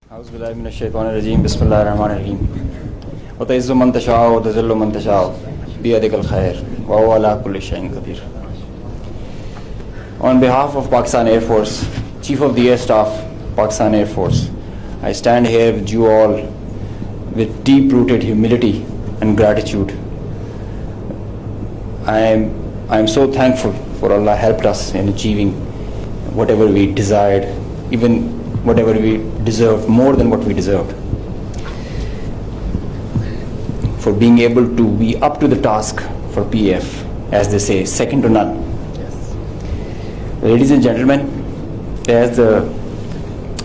أعوذ بالله من الشيطان الرجيم بسم الله الرحمن الرحيم وتعز من تشاء وتذل من تشاء بيدك الخير وهو على كل شيء قدير. On behalf of Pakistan Air Force, Chief of the Air Staff, Pakistan Air Force, I stand here with you all with deep-rooted humility and gratitude. I am so thankful for Allah helped us in achieving whatever we desired, even whatever we deserved, more than what we deserved. For being able to be up to the task for PF, as they say, second to none. Yes. Ladies and gentlemen, as the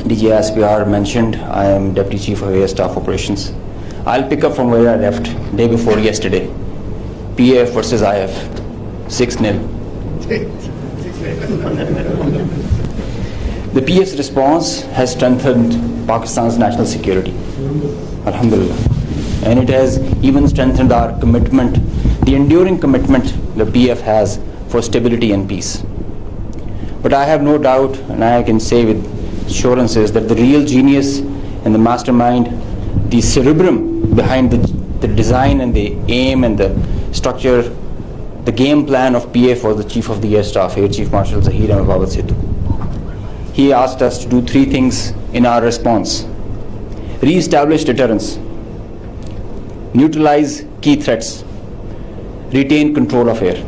DG SPR mentioned, I am Deputy Chief of Air Staff Operations. I'll pick up from where I left day before yesterday. PF versus IF, 6-0. The PF's response has strengthened Pakistan's national security. Alhamdulillah. And it has even strengthened our commitment, the enduring commitment the PF has for stability and peace. But I have no doubt, and I can say with assurances, that the real genius and the mastermind, the cerebrum behind the design and the aim and the structure, the game plan of PF was the Chief of the Air Staff, Air Chief Marshal Zahir Ahmed Babat Sidhu. He asked us to do three things in our response: re-establish deterrence, neutralize key threats, retain control of air.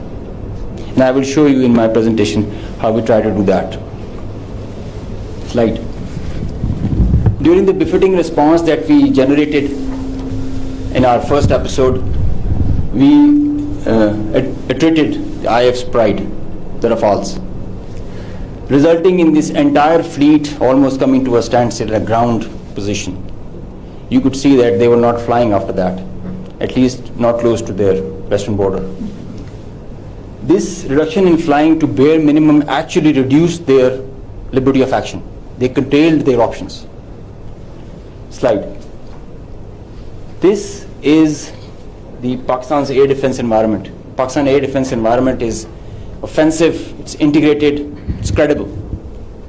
And I will show you in my presentation how we try to do that. Slide. During the befitting response that we generated in our first episode, we attrited the IF's pride, the Rafales, resulting in this entire fleet almost coming to a standstill at a ground position. You could see that they were not flying after that, at least not close to their western border. This reduction in flying to bare minimum actually reduced their liberty of action. They curtailed their options. Slide. This is the Pakistan's air defense environment. Pakistan air defense environment is offensive, it's integrated, it's credible.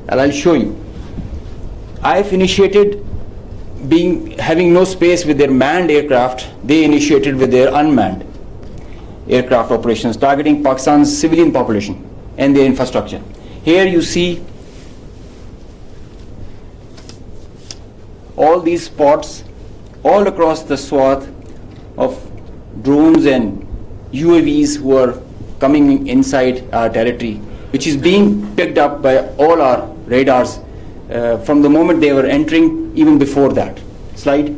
And I'll show you. IF initiated having no space with their manned aircraft, they initiated with their unmanned aircraft operations, targeting Pakistan's civilian population and their infrastructure. Here you see all these spots all across the swath of drones and UAVs who are coming inside our territory, which is being picked up by all our radars from the moment they were entering, even before that. Slide.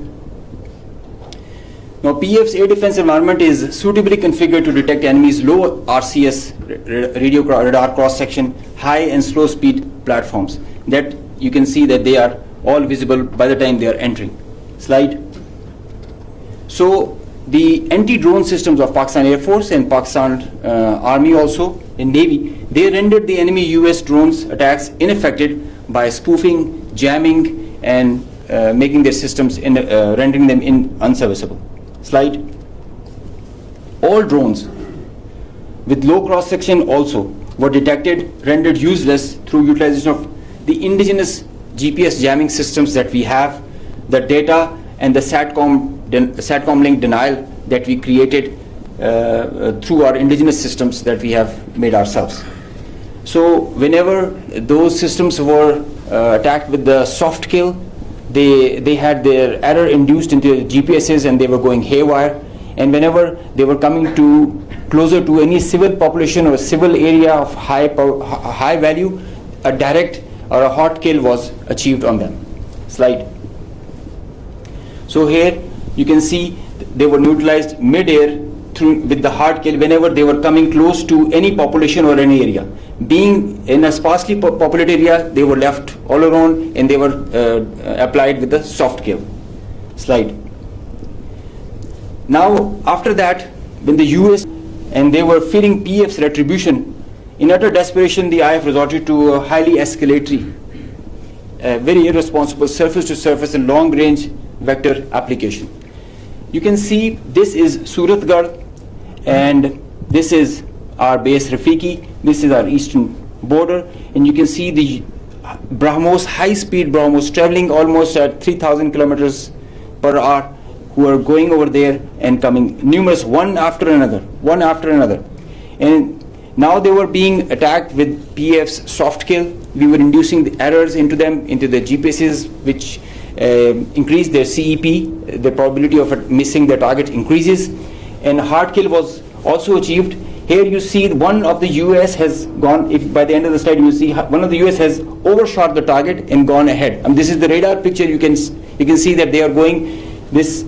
Now, PF's air defense environment is suitably configured to detect enemies' low RCS radio radar cross-section, high and slow speed platforms. That you can see that they are all visible by the time they are entering. Slide. So the anti-drone systems of Pakistan Air Force and Pakistan Army also in Navy, they rendered the enemy US drones attacks ineffective by spoofing, jamming, and making their systems rendering them unserviceable. Slide. All drones with low cross-section also were detected, rendered useless through utilization of the indigenous GPS jamming systems that we have, the data and the SATCOM link denial that we created through our indigenous systems that we have made ourselves. So whenever those systems were attacked with the soft kill, they had their error induced into GPSs and they were going haywire. And whenever they were coming closer to any civil population or a civil area of high value, a direct or a hot kill was achieved on them. Slide. So here you can see they were neutralized mid-air with the hard kill whenever they were coming close to any population or any area. Being in a sparsely populated area, they were left all alone and they were applied with the soft kill. Slide. Now, after that, when the US and they were fearing PF's retribution, in utter desperation, the IF resorted to a highly escalatory, very irresponsible surface-to-surface and long-range vector application. You can see this is Suratgarh and this is our base Rafiki. This is our eastern border, and you can see the BrahMos, high-speed BrahMos, traveling almost at 3,000 kilometers per hour, who are going over there and coming, numerous, one after another. And now they were being attacked with PF's soft kill. We were inducing the errors into them, into the GPSs, which increased their CEP. The probability of missing the target increases. And hard kill was also achieved. Here you see one of the US has gone, if by the end of the slide you see one of the US has overshot the target and gone ahead. This is the radar picture. You can see that they are going, this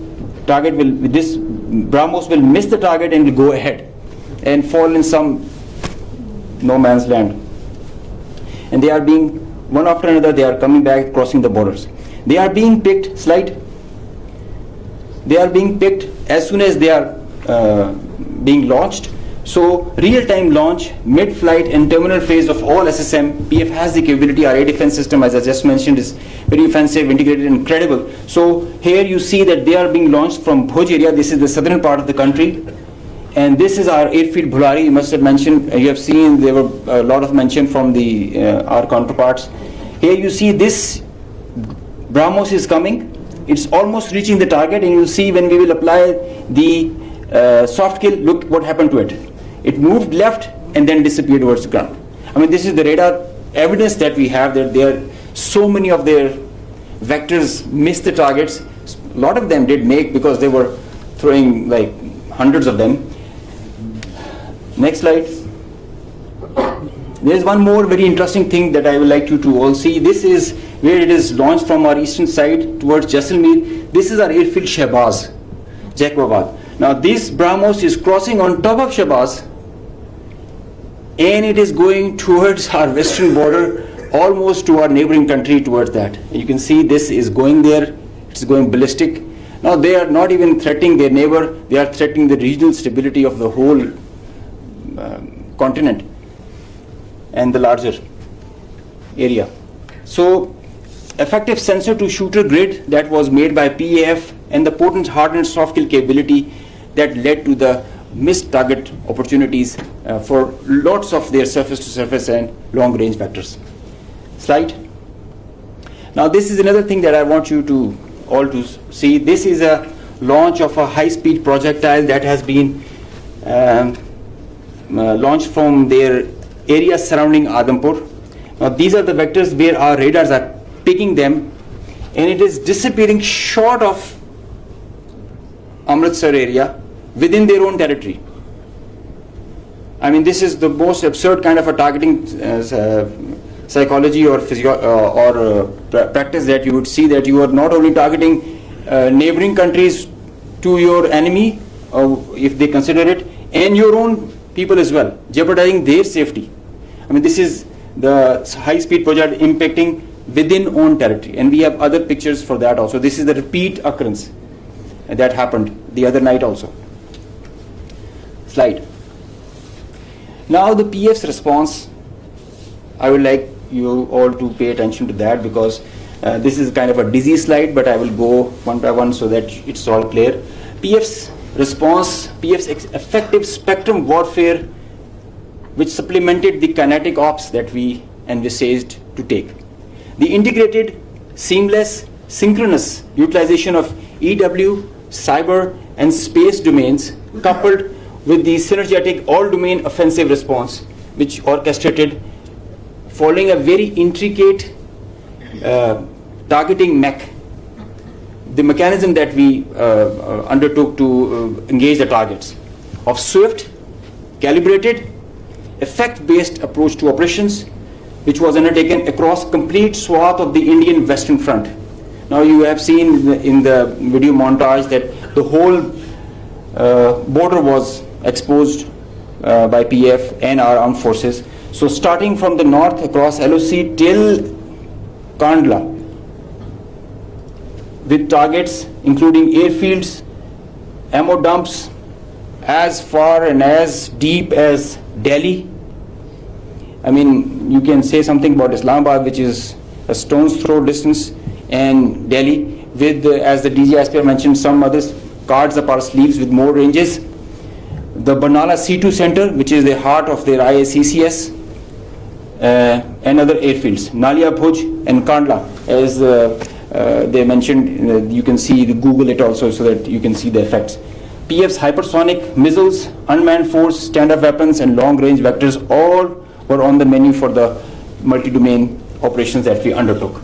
target will, this BrahMos will miss the target and will go ahead and fall in some no man's land. And they are being, one after another, they are coming back, crossing the borders. They are being picked, they are being picked as soon as they are being launched. So real-time launch, mid-flight and terminal phase of all SSM, PF has the capability. Our air defense system, as I just mentioned, is very offensive, integrated, incredible. So here you see that they are being launched from Bhuj area. This is the southern part of the country. And this is our airfield Bhulari. You must have mentioned, you have seen there were a lot of mention from the our counterparts. Here you see this BrahMos is coming. It's almost reaching the target, and you'll see when we will apply the soft kill, look what happened to it. It moved left and then disappeared towards the ground. This is the radar evidence that we have, that there so many of their vectors missed the targets. A lot of them did make, because they were throwing like hundreds of them. Next slide. There is one more very interesting thing that I would like you to all see. This is where it is launched from our eastern side towards Jaisalmer. This is our airfield Shahbaz, Jaisalmer. Now this BrahMos is crossing on top of Shahbaz, and it is going towards our western border, almost to our neighboring country, towards that. You can see this is going there, it's going ballistic. Now they are not even threatening their neighbor, they are threatening the regional stability of the whole continent and the larger area. So effective sensor to shooter grid that was made by PAF, and the potent hardened soft kill capability that led to the missed target opportunities for lots of their surface to surface and long range vectors. Slide. Now this is another thing that I want you to all to see. This is a launch of a high speed projectile that has been launched from their area surrounding Adampur. Now these are the vectors where our radars are picking them, and it is disappearing short of Amritsar area within their own territory. This is the most absurd kind of a targeting psychology or practice that you would see, that you are not only targeting neighboring countries to your enemy, if they consider it, and your own people as well, jeopardizing their safety. This is the high-speed project impacting within own territory, and we have other pictures for that also. This is the repeat occurrence that happened the other night also. Slide. Now the PF's response, I would like you all to pay attention to that, because this is kind of a dizzy slide, but I will go one by one so that it's all clear. PF's response, PF's effective spectrum warfare, which supplemented the kinetic ops that we envisaged to take. The integrated, seamless, synchronous utilization of EW, cyber, and space domains, coupled with the synergetic all-domain offensive response, which orchestrated following a very intricate targeting mech, the mechanism that we undertook to engage the targets, of swift, calibrated, effect-based approach to operations, which was undertaken across complete swath of the Indian Western Front. Now you have seen in the video montage that the whole border was exposed by PF and our armed forces. So starting from the north across LOC till Kandla, with targets including airfields, ammo dumps as far and as deep as Delhi. You can say something about Islamabad, which is a stone's throw distance, and Delhi, with, as the DG Aspire mentioned, some other cards up our sleeves with more ranges. The Barnala C2 center, which is the heart of their IACCS, and other airfields, Nalia, Bhuj and Kandla, as they mentioned. You can see the Google it also so that you can see the effects. PF's hypersonic missiles, unmanned force, standard weapons and long-range vectors all were on the menu for the multi-domain operations that we undertook.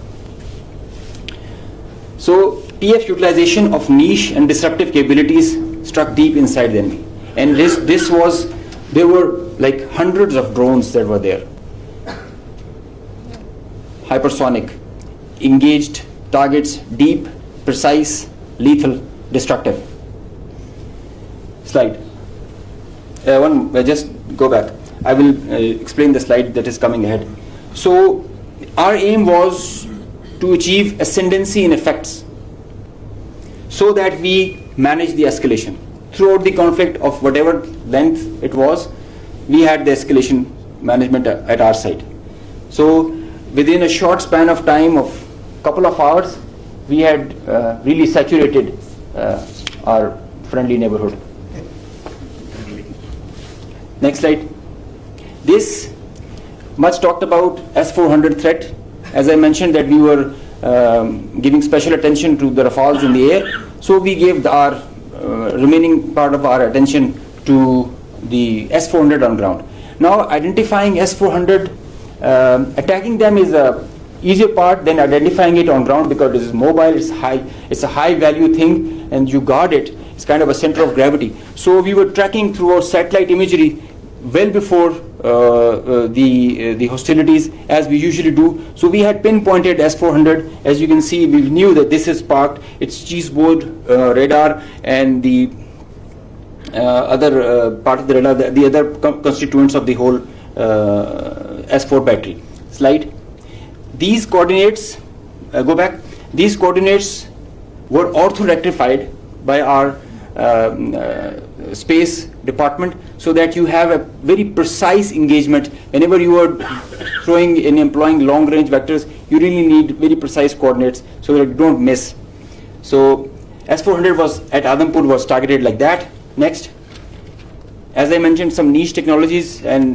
So PF utilization of niche and disruptive capabilities struck deep inside the enemy. And there were like hundreds of drones that were there. Hypersonic, engaged targets, deep, precise, lethal, destructive. Slide. Just go back. I will explain the slide that is coming ahead. So our aim was to achieve ascendancy in effects so that we manage the escalation. Throughout the conflict of whatever length it was, we had the escalation management at our side. So within a short span of time of couple of hours, we had really saturated our friendly neighborhood. Next slide. This much talked about S-400 threat. As I mentioned that we were giving special attention to the Rafales in the air, so we gave our remaining part of our attention to the S-400 on ground. Now identifying S-400, attacking them is a easier part than identifying it on ground because it is mobile, it's a high value thing and you guard it. It's kind of a center of gravity. So we were tracking through our satellite imagery well before the hostilities, as we usually do. So we had pinpointed S-400. As you can see, we knew that this is parked. It's cheeseboard radar and the other part of the radar, the other constituents of the whole S4 battery. Slide. These coordinates, go back. These coordinates were ortho-rectified by our space department so that you have a very precise engagement. Whenever you are throwing and employing long range vectors, you really need very precise coordinates so that you don't miss. So S-400 was at Adampur was targeted like that. Next. As I mentioned, some niche technologies and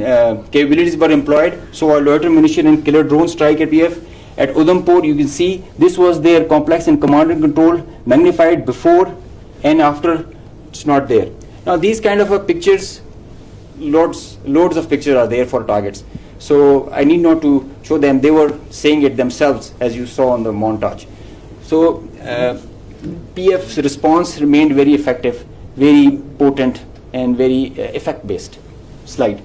capabilities were employed. So our loiter munition and killer drone strike at PF. At Udhampur, you can see this was their complex and command and control, magnified before and after. It's not there. Now these kind of pictures, loads of pictures are there for targets. So I need not to show them. They were saying it themselves, as you saw on the montage. So PF's response remained very effective, very potent, and very effect-based. Slide.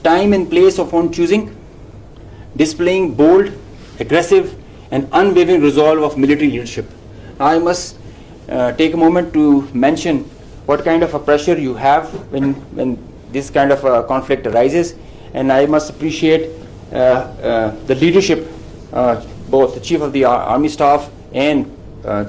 Time and place of own choosing, displaying bold, aggressive, and unwavering resolve of military leadership. I must take a moment to mention what kind of a pressure you have when this kind of a conflict arises, and I must appreciate the leadership, both the Chief of the Army Staff and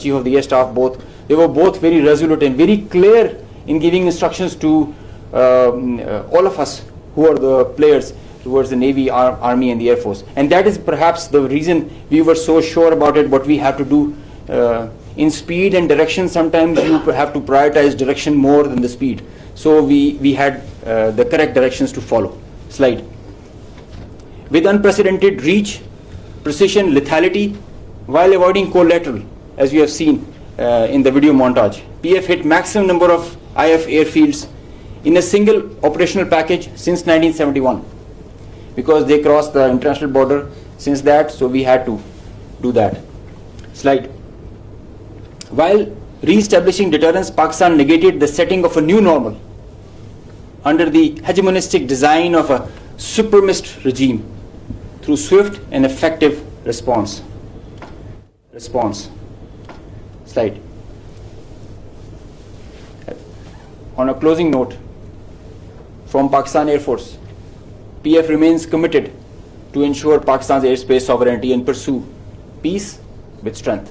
Chief of the Air Staff, both. They were both very resolute and very clear in giving instructions to all of us who are the players towards the Navy, Army and the Air Force. And that is perhaps the reason we were so sure about it, what we have to do. In speed and direction, sometimes you have to prioritize direction more than the speed. So we had the correct directions to follow. Slide. With unprecedented reach, precision, lethality, while avoiding collateral, as you have seen in the video montage. PF hit maximum number of IF airfields in a single operational package since 1971, because they crossed the international border since that, so we had to do that. Slide. While re-establishing deterrence, Pakistan negated the setting of a new normal under the hegemonistic design of a supremacist regime through swift and effective response. Slide. On a closing note, from Pakistan Air Force, PF remains committed to ensure Pakistan's airspace sovereignty and pursue peace with strength.